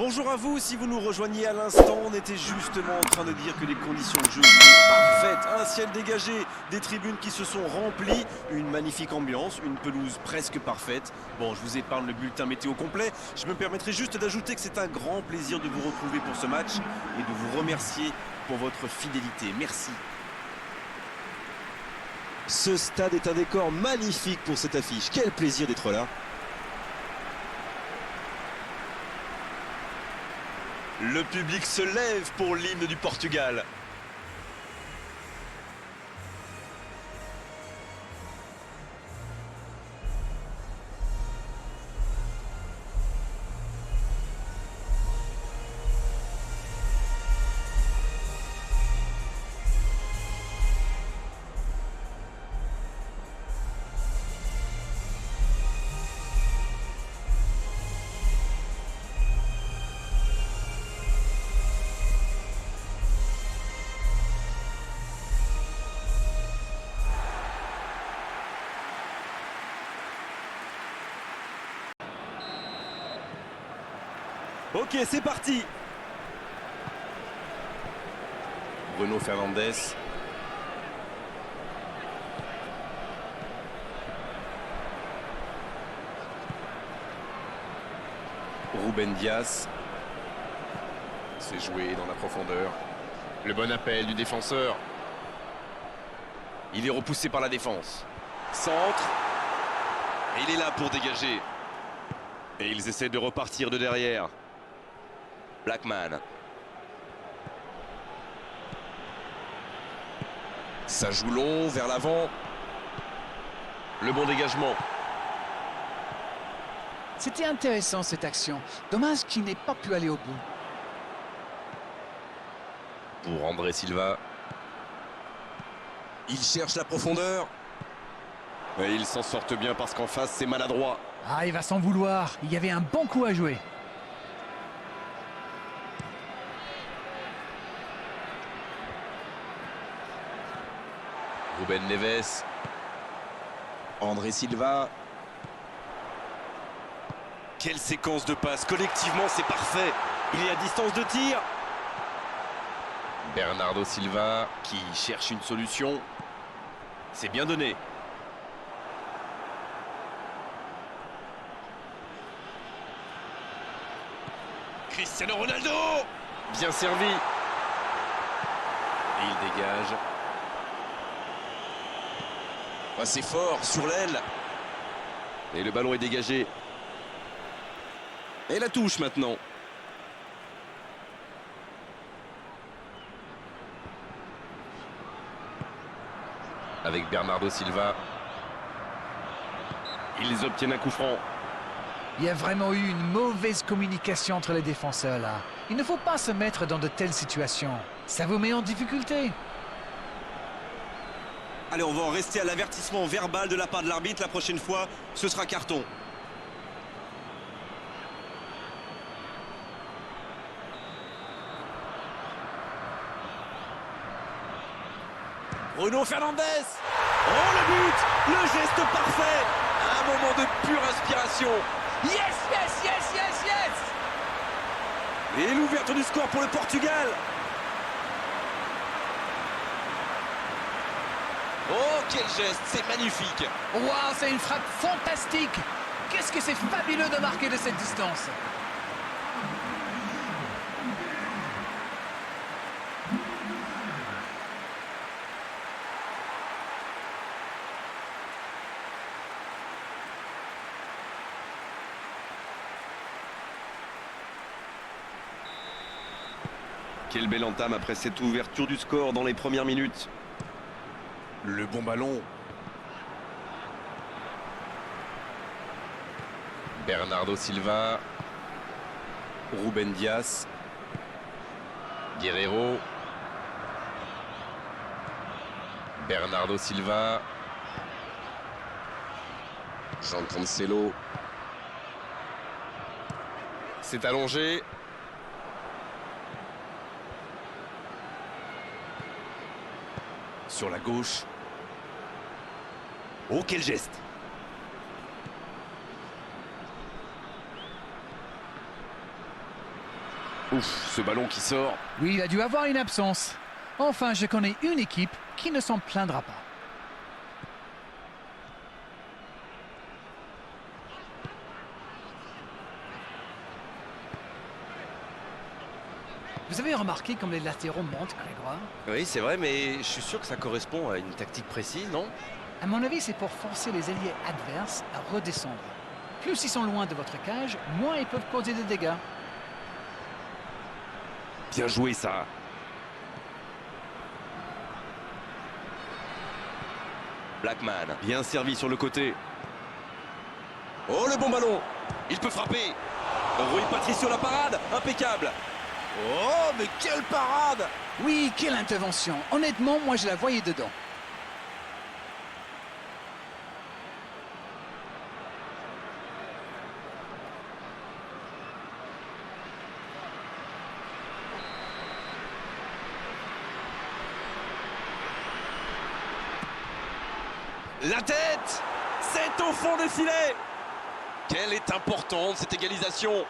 Bonjour à vous, si vous nous rejoignez à l'instant, on était justement en train de dire que les conditions de jeu étaient parfaites. Un ciel dégagé, des tribunes qui se sont remplies, une magnifique ambiance, une pelouse presque parfaite. Bon, je vous épargne le bulletin météo complet, je me permettrai juste d'ajouter que c'est un grand plaisir de vous retrouver pour ce match et de vous remercier pour votre fidélité. Merci. Ce stade est un décor magnifique pour cette affiche. Quel plaisir d'être là. Le public se lève pour l'hymne du Portugal. Ok, c'est parti. Bruno Fernandes. Ruben Dias. C'est joué dans la profondeur. Le bon appel du défenseur. Il est repoussé par la défense. Centre. Et il est là pour dégager. Et ils essaient de repartir de derrière. Blackman. Ça joue long vers l'avant. Le bon dégagement. C'était intéressant cette action. Dommage qu'il n'ait pas pu aller au bout. Pour André Silva. Il cherche la profondeur. Et il s'en sortent bien parce qu'en face c'est maladroit. Ah, il va s'en vouloir. Il y avait un bon coup à jouer. Ruben Neves. André Silva. Quelle séquence de passes. Collectivement, c'est parfait. Il est à distance de tir. Bernardo Silva qui cherche une solution. C'est bien donné. Cristiano Ronaldo. Bien servi. Et il dégage. Assez fort sur l'aile. Et le ballon est dégagé. Et la touche maintenant. Avec Bernardo Silva. Ils obtiennent un coup franc. Il y a vraiment eu une mauvaise communication entre les défenseurs là. Il ne faut pas se mettre dans de telles situations. Ça vous met en difficulté. Allez, on va en rester à l'avertissement verbal de la part de l'arbitre. La prochaine fois, ce sera carton. Bruno Fernandes. Oh, le but! Le geste parfait! Un moment de pure inspiration. Yes, yes, yes, yes, yes! Et l'ouverture du score pour le Portugal. Oh, quel geste, c'est magnifique. Waouh, c'est une frappe fantastique! Qu'est-ce que c'est fabuleux de marquer de cette distance! Quelle belle entame après cette ouverture du score dans les premières minutes. Le bon ballon. Bernardo Silva. Ruben Dias. Guerreiro. Bernardo Silva. Jean Cancelo. C'est allongé. Sur la gauche. Oh, quel geste! Ouf, ce ballon qui sort. Oui, il a dû avoir une absence. Enfin, je connais une équipe qui ne s'en plaindra pas. Vous avez remarqué comme les latéraux montent, Grégoire? Oui, c'est vrai, mais je suis sûr que ça correspond à une tactique précise, non? À mon avis, c'est pour forcer les ailiers adverses à redescendre. Plus ils sont loin de votre cage, moins ils peuvent causer des dégâts. Bien joué, ça. Blackman, bien servi sur le côté. Oh, le bon ballon. Il peut frapper. Rui Patricio, la parade. Impeccable. Oh, mais quelle parade! Oui, quelle intervention! Honnêtement, moi je la voyais dedans. La tête! C'est au fond des filets! Quelle est importante cette égalisation!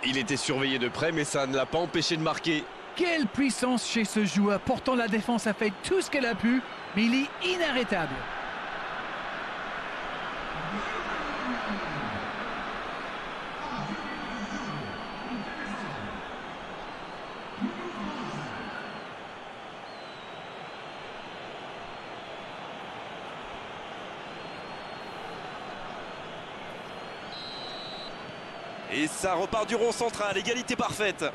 Il était surveillé de près, mais ça ne l'a pas empêché de marquer. Quelle puissance chez ce joueur! Pourtant la défense a fait tout ce qu'elle a pu, mais il est inarrêtable. Et ça repart du rond central, égalité parfaite.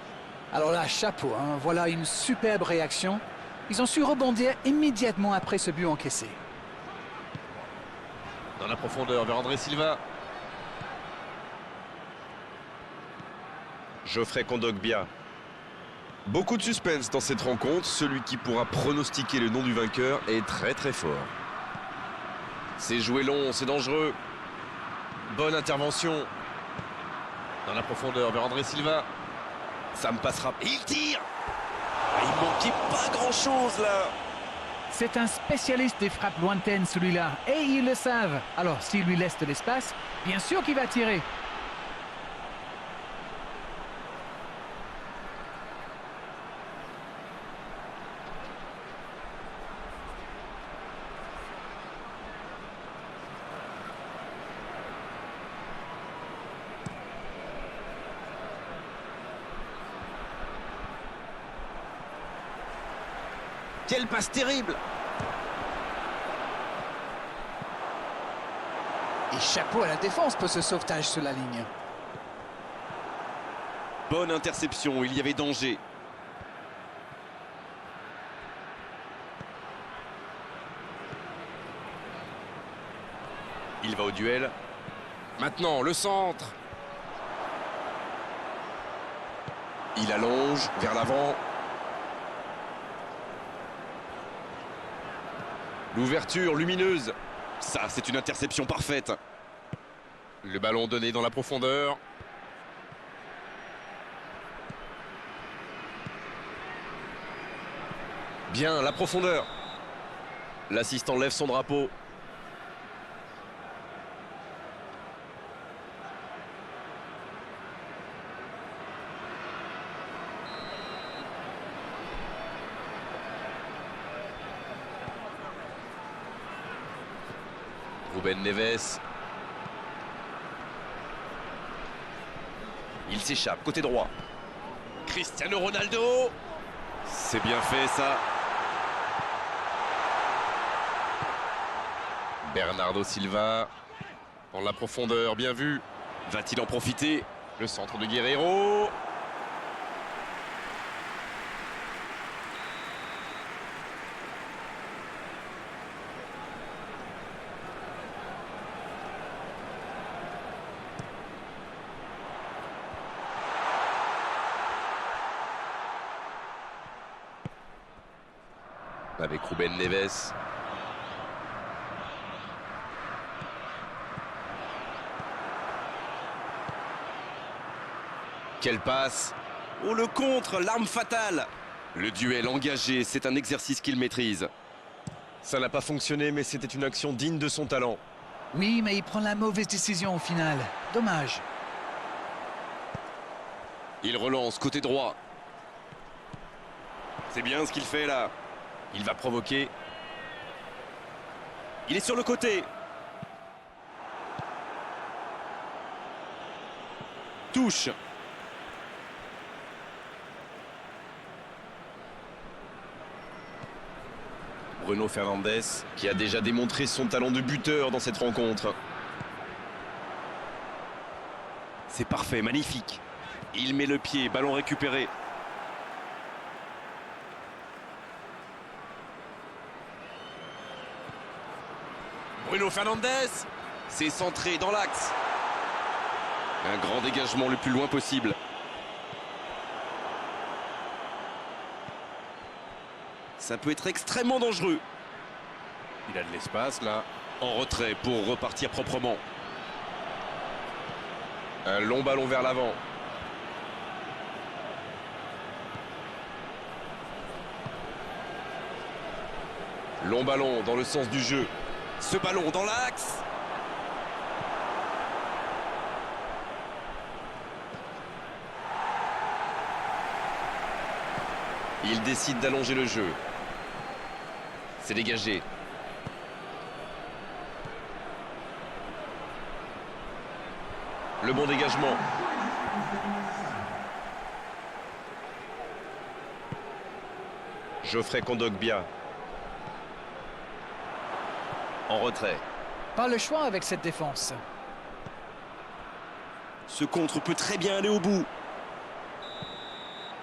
Alors là, chapeau, hein. Voilà une superbe réaction. Ils ont su rebondir immédiatement après ce but encaissé. Dans la profondeur vers André Silva. Geoffrey Kondogbia. Beaucoup de suspense dans cette rencontre. Celui qui pourra pronostiquer le nom du vainqueur est très très fort. C'est joué long, c'est dangereux. Bonne intervention. Dans la profondeur vers André Silva. Ça me passera. Et il tire. Il manquait pas grand-chose là. C'est un spécialiste des frappes lointaines celui-là, et ils le savent. Alors s'il lui laisse de l'espace, bien sûr qu'il va tirer. Quelle passe terrible! Et chapeau à la défense pour ce sauvetage sur la ligne. Bonne interception, il y avait danger. Il va au duel. Maintenant, le centre. Il allonge vers l'avant. L'ouverture lumineuse. Ça, c'est une interception parfaite. Le ballon donné dans la profondeur. Bien, la profondeur. L'assistant lève son drapeau. Ruben Neves. Il s'échappe, côté droit. Cristiano Ronaldo. C'est bien fait ça. Bernardo Silva. Dans la profondeur, bien vu. Va-t-il en profiter? Le centre de Guerreiro. Avec Ruben Neves. Quelle passe! Oh, le contre, l'arme fatale! Le duel engagé, c'est un exercice qu'il maîtrise. Ça n'a pas fonctionné, mais c'était une action digne de son talent. Oui, mais il prend la mauvaise décision au final. Dommage. Il relance côté droit. C'est bien ce qu'il fait là. Il va provoquer. Il est sur le côté. Touche. Bruno Fernandes, qui a déjà démontré son talent de buteur dans cette rencontre. C'est parfait, magnifique. Il met le pied, ballon récupéré. Bruno Fernandes, c'est centré dans l'axe. Un grand dégagement le plus loin possible. Ça peut être extrêmement dangereux. Il a de l'espace là. En retrait pour repartir proprement. Un long ballon vers l'avant. Long ballon dans le sens du jeu. Ce ballon dans l'axe. Il décide d'allonger le jeu. C'est dégagé. Le bon dégagement. Geoffrey Kondogbia. En retrait. Pas le choix avec cette défense. Ce contre peut très bien aller au bout.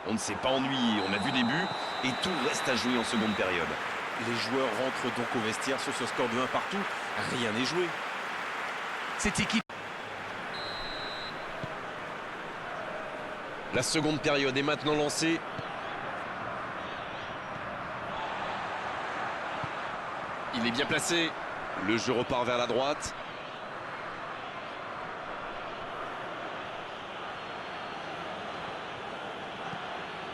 On ne s'est pas ennuyé, on a vu des buts et tout reste à jouer en seconde période. Les joueurs rentrent donc au vestiaire sur ce score de 1 partout. Rien n'est joué. Cette équipe... La seconde période est maintenant lancée. Il est bien placé. Le jeu repart vers la droite.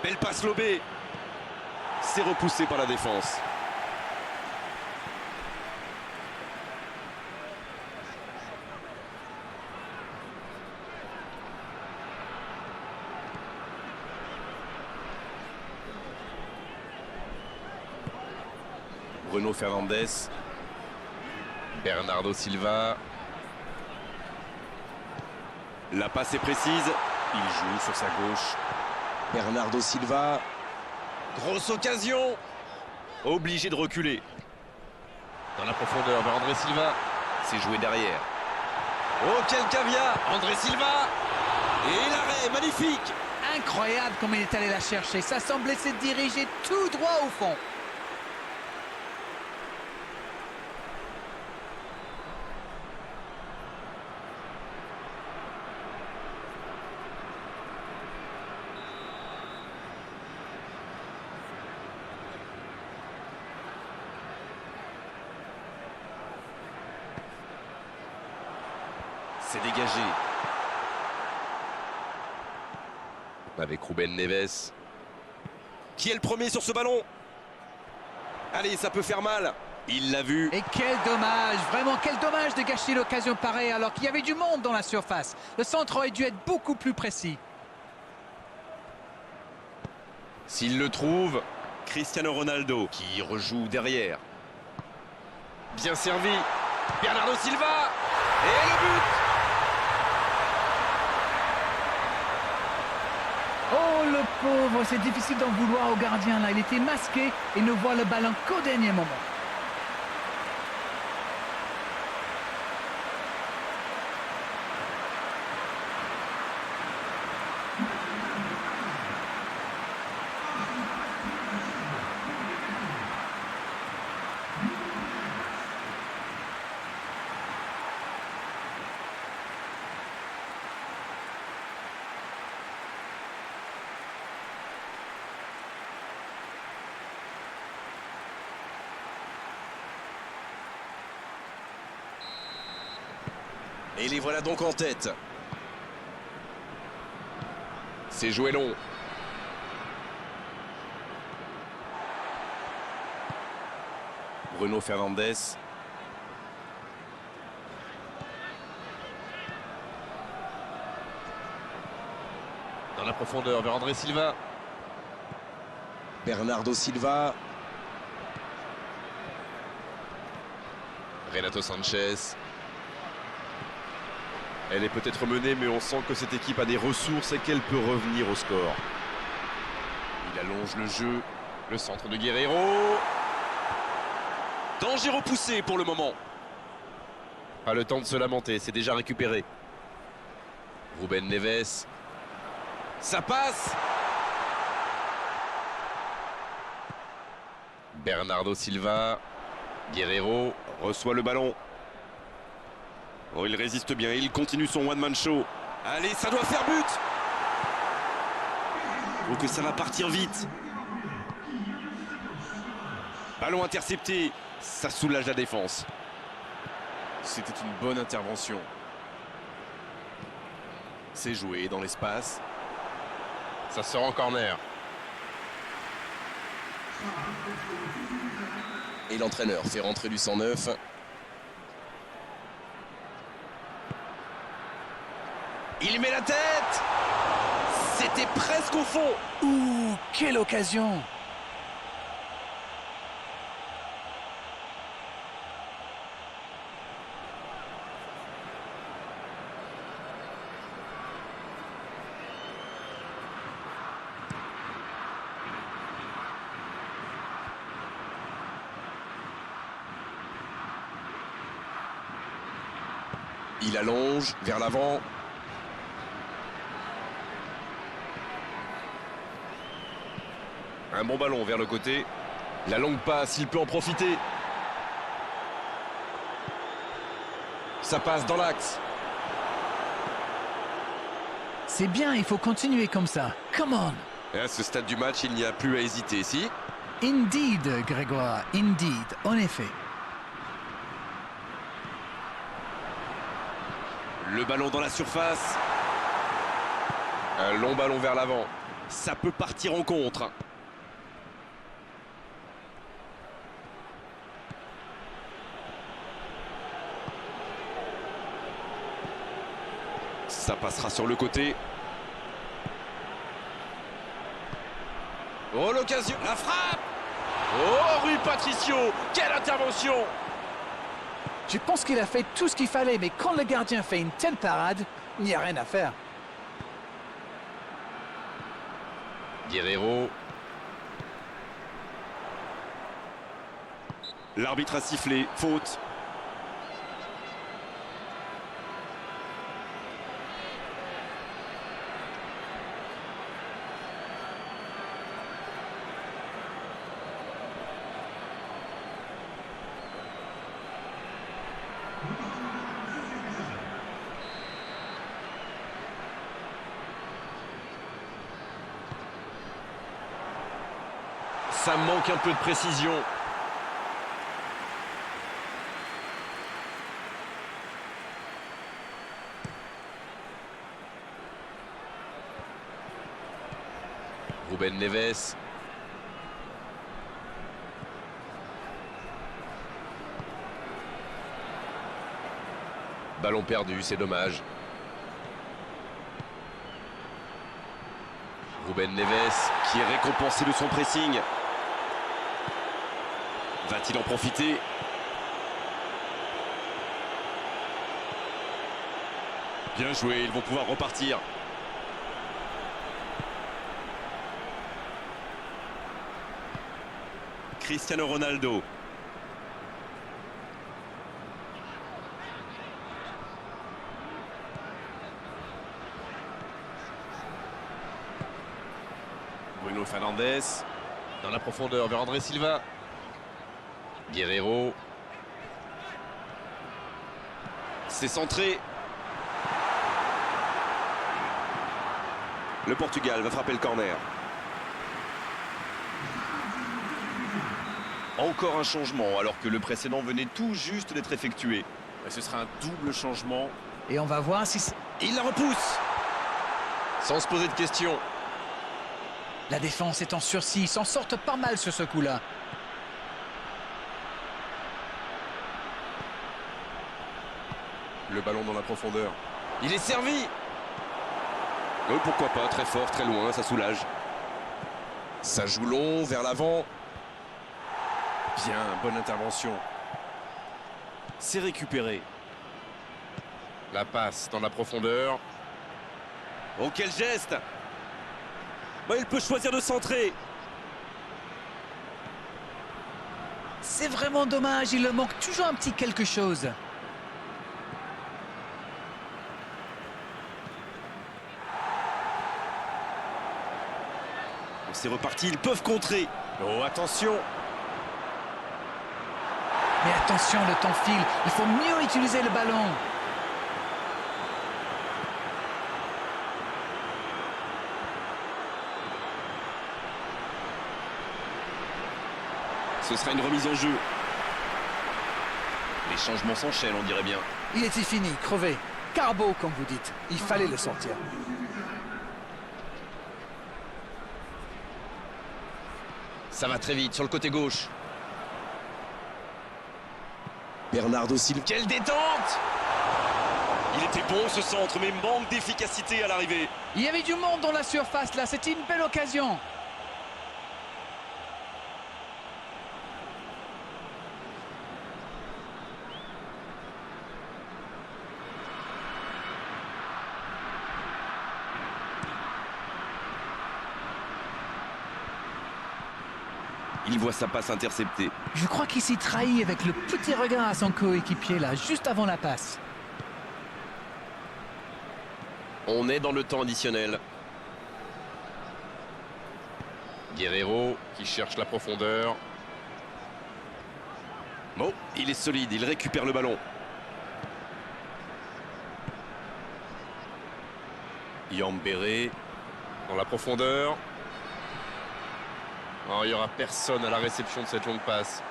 Belle passe lobée. C'est repoussé par la défense. Bruno Fernandes. Bernardo Silva. La passe est précise. Il joue sur sa gauche. Bernardo Silva. Grosse occasion. Obligé de reculer. Dans la profondeur vers André Silva. C'est joué derrière. Oh, quel caviar. André Silva. Et l'arrêt, magnifique. Incroyable comme il est allé la chercher. Ça semblait se diriger tout droit au fond. C'est dégagé. Avec Ruben Neves. Qui est le premier sur ce ballon? Allez, ça peut faire mal. Il l'a vu. Et quel dommage, vraiment quel dommage de gâcher l'occasion pareille alors qu'il y avait du monde dans la surface. Le centre aurait dû être beaucoup plus précis. S'il le trouve, Cristiano Ronaldo qui rejoue derrière. Bien servi. Bernardo Silva. Et le but. Oh le pauvre, c'est difficile d'en vouloir au gardien là. Il était masqué et ne voit le ballon qu'au dernier moment. Et les voilà donc en tête. C'est joué long. Bruno Fernandes. Dans la profondeur vers André Silva. Bernardo Silva. Renato Sanchez. Elle est peut-être menée, mais on sent que cette équipe a des ressources et qu'elle peut revenir au score. Il allonge le jeu. Le centre de Guerreiro. Danger repoussé pour le moment. Pas le temps de se lamenter, c'est déjà récupéré. Ruben Neves. Ça passe. Bernardo Silva. Guerreiro reçoit le ballon. Oh, il résiste bien, il continue son one-man show. Allez, ça doit faire but. Oh, que ça va partir vite. Ballon intercepté, ça soulage la défense. C'était une bonne intervention. C'est joué dans l'espace. Ça sort en corner. Et l'entraîneur fait rentrer du 109. Il met la tête. C'était presque au fond. Ouh, quelle occasion! Il allonge vers l'avant. Un bon ballon vers le côté. La longue passe, il peut en profiter. Ça passe dans l'axe. C'est bien, il faut continuer comme ça. Come on! Et à ce stade du match, il n'y a plus à hésiter, si? Indeed, Grégoire, indeed, en effet. Le ballon dans la surface. Un long ballon vers l'avant. Ça peut partir en contre. Ça passera sur le côté. Oh, l'occasion. La frappe. Oh, Rui Patricio. Quelle intervention. Je pense qu'il a fait tout ce qu'il fallait, mais quand le gardien fait une telle parade, il n'y a rien à faire. Guerreiro. L'arbitre a sifflé. Faute. Ça manque un peu de précision. Ruben Neves. Ballon perdu, c'est dommage. Ruben Neves qui est récompensé de son pressing. Va-t-il en profiter? Bien joué, ils vont pouvoir repartir. Cristiano Ronaldo. Bruno Fernandes. Dans la profondeur vers André Silva. Guerreiro. C'est centré. Le Portugal va frapper le corner. Encore un changement alors que le précédent venait tout juste d'être effectué. Et ce sera un double changement. Et on va voir si... Il la repousse. Sans se poser de questions. La défense est en sursis, ils s'en sortent pas mal sur ce coup-là. Le ballon dans la profondeur. Il est servi. Pourquoi pas, très fort, très loin, ça soulage. Ça joue long, vers l'avant. Bien, bonne intervention. C'est récupéré. La passe dans la profondeur. Oh, quel geste! Il peut choisir de centrer. C'est vraiment dommage, il leur manque toujours un petit quelque chose. C'est reparti, ils peuvent contrer. Oh, attention! Mais attention, le temps file, il faut mieux utiliser le ballon. Ce sera une remise en jeu. Les changements s'enchaînent, on dirait bien. Il était fini, crevé. Carbo, comme vous dites. Il fallait le sortir. Ça va très vite sur le côté gauche. Bernardo Silva. Quelle détente! Il était bon ce centre, mais manque d'efficacité à l'arrivée. Il y avait du monde dans la surface là, c'était une belle occasion. Il voit sa passe interceptée. Je crois qu'il s'est trahi avec le petit regard à son coéquipier là, juste avant la passe. On est dans le temps additionnel. Guerreiro qui cherche la profondeur. Bon, il est solide, il récupère le ballon. Yambéré. Dans la profondeur. Oh, il n'y aura personne à la réception de cette longue passe.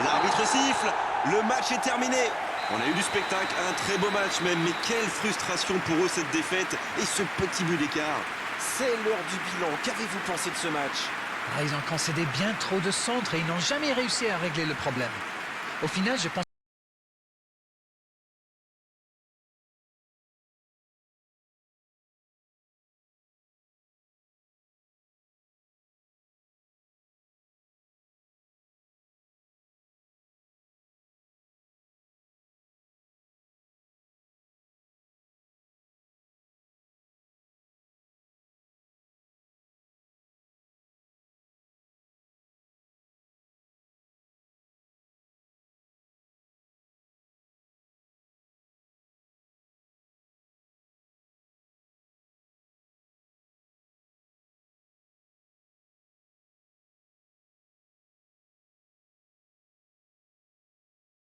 L'arbitre siffle, le match est terminé. On a eu du spectacle, un très beau match même, mais quelle frustration pour eux cette défaite et ce petit but d'écart. C'est l'heure du bilan, qu'avez-vous pensé de ce match? Ils ont concédé bien trop de centres et ils n'ont jamais réussi à régler le problème. Au final, je pense